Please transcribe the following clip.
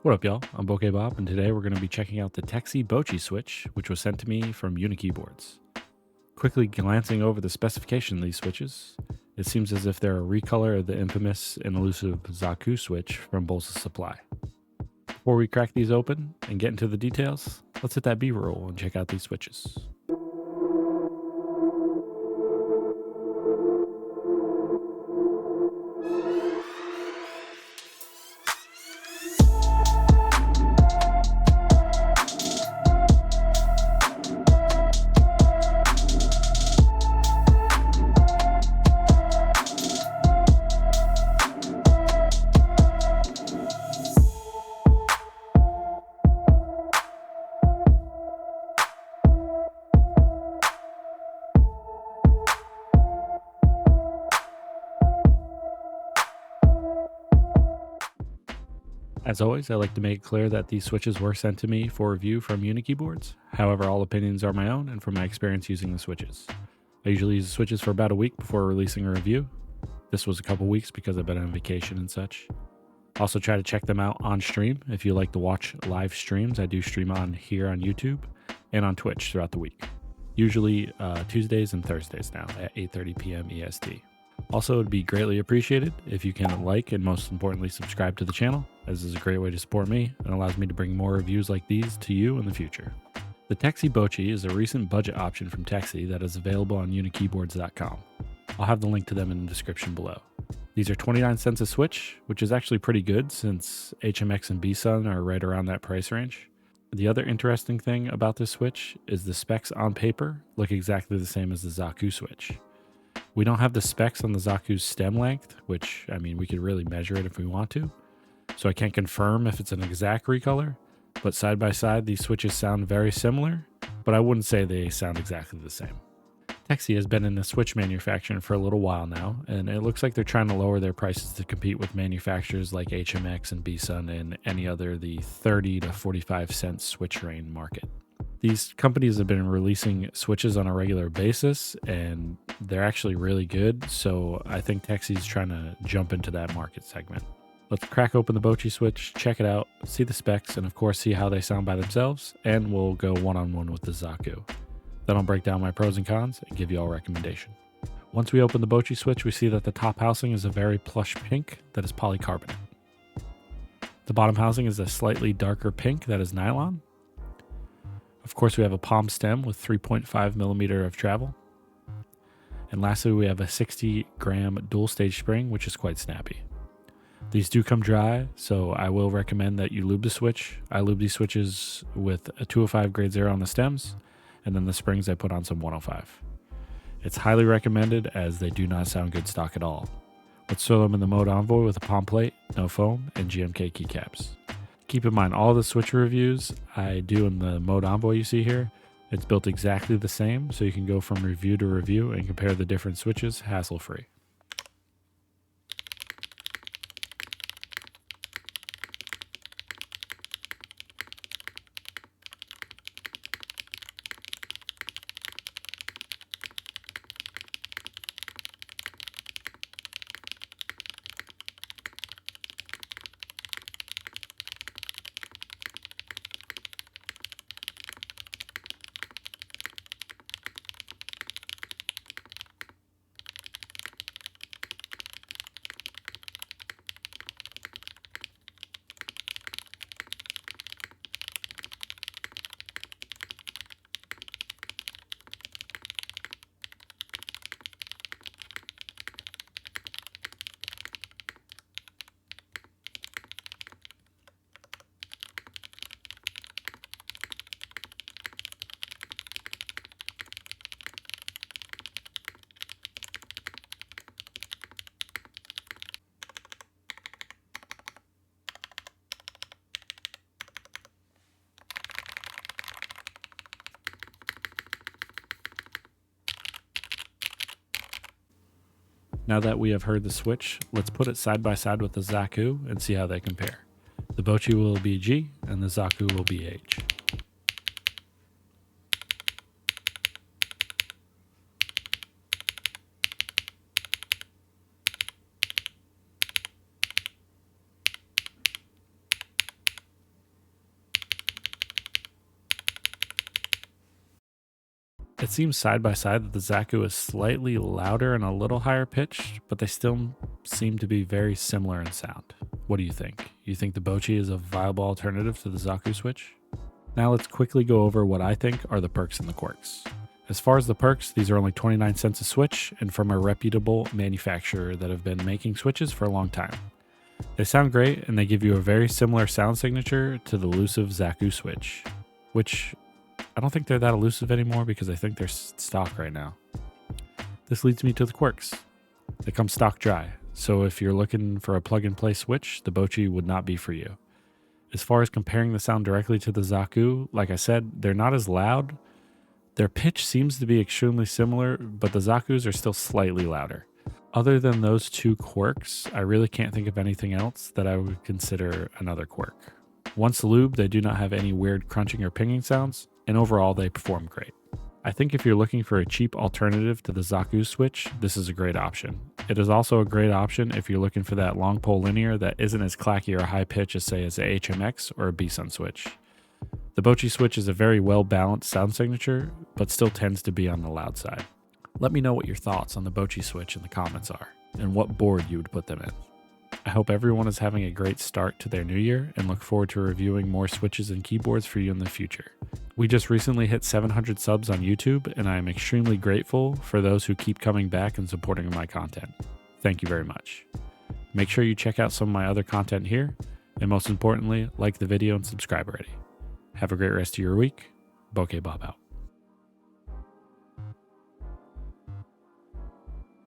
What up, y'all? I'm Bokeh Bob, and today we're going to be checking out the Tecsee Bocchi Switch, which was sent to me from Unikeyboards. Quickly glancing over the specification of these switches, it seems as if they're a recolor of the infamous and elusive Zaku switch from Bolsa Supply. Before we crack these open and get into the details, let's hit that B-roll and check out these switches. As always, I like to make it clear that these switches were sent to me for review from Unikeyboards. However, all opinions are my own and from my experience using the switches. I usually use the switches for about a week before releasing a review. This was a couple weeks because I've been on vacation and such. Also try to check them out on stream. If you like to watch live streams, I do stream on here on YouTube and on Twitch throughout the week. Usually Tuesdays and Thursdays now at 8:30 p.m. EST. Also, it would be greatly appreciated if you can like and most importantly subscribe to the channel, as this is a great way to support me and allows me to bring more reviews like these to you in the future. The Tecsee Bocchi is a recent budget option from Tecsee that is available on unikeyboards.com. I'll have the link to them in the description below. These are 29 cents a switch, which is actually pretty good since HMX and B-Sun are right around that price range. The other interesting thing about this switch is the specs on paper look exactly the same as the Zaku switch. We don't have the specs on the Zaku's stem length, which, we could really measure it if we want to. So I can't confirm if it's an exact recolor, but side by side, these switches sound very similar, but I wouldn't say they sound exactly the same. Tecsee has been in the switch manufacturing for a little while now, and it looks like they're trying to lower their prices to compete with manufacturers like HMX and B-Sun and any other the 30 to 45 cent switch range market. These companies have been releasing switches on a regular basis, and they're actually really good, so I think Teksee's trying to jump into that market segment. Let's crack open the Bocchi switch, check it out, see the specs, and of course see how they sound by themselves, and we'll go one-on-one with the Zaku. Then I'll break down my pros and cons and give you all a recommendation. Once we open the Bocchi switch, we see that the top housing is a very plush pink that is polycarbonate. The bottom housing is a slightly darker pink that is nylon. Of course, we have a palm stem with 3.5 millimeter of travel. And lastly, we have a 60-gram dual stage spring, which is quite snappy. These do come dry, so I will recommend that you lube the switch. I lube these switches with a 205 grade 0 on the stems, and then the springs I put on some 105. It's highly recommended as they do not sound good stock at all. Let's throw them in the mode Envoy with a palm plate, no foam, and GMK keycaps. Keep in mind, all the switch reviews I do in the mode Envoy you see here, it's built exactly the same, so you can go from review to review and compare the different switches hassle-free. Now that we have heard the switch, let's put it side by side with the Zaku and see how they compare. The Bocchi will be G and the Zaku will be H. It seems side by side that the Zaku is slightly louder and a little higher pitched, but they still seem to be very similar in sound. What do you think? You think the Bocchi is a viable alternative to the Zaku Switch? Now let's quickly go over what I think are the perks and the quirks. As far as the perks, these are only 29 cents a switch and from a reputable manufacturer that have been making switches for a long time. They sound great and they give you a very similar sound signature to the elusive Zaku Switch, which I don't think they're that elusive anymore because I think they're stock right now. This leads me to the quirks. They come stock dry, so if you're looking for a plug-and-play switch, the Bocchi would not be for you. As far as comparing the sound directly to the Zaku, like I said, they're not as loud. Their pitch seems to be extremely similar, but the Zakus are still slightly louder. Other than those two quirks, I really can't think of anything else that I would consider another quirk. Once lubed, they do not have any weird crunching or pinging sounds, and overall they perform great. I think if you're looking for a cheap alternative to the Zaku Switch, this is a great option. It is also a great option if you're looking for that long pole linear that isn't as clacky or high pitch as say as a HMX or a B-Sun Switch. The Bocchi Switch is a very well balanced sound signature, but still tends to be on the loud side. Let me know what your thoughts on the Bocchi Switch in the comments are, and what board you would put them in. I hope everyone is having a great start to their new year and look forward to reviewing more switches and keyboards for you in the future. We just recently hit 700 subs on YouTube, and I am extremely grateful for those who keep coming back and supporting my content. Thank you very much. Make sure you check out some of my other content here, and most importantly, like the video and subscribe already. Have a great rest of your week. Bokeh Bob out.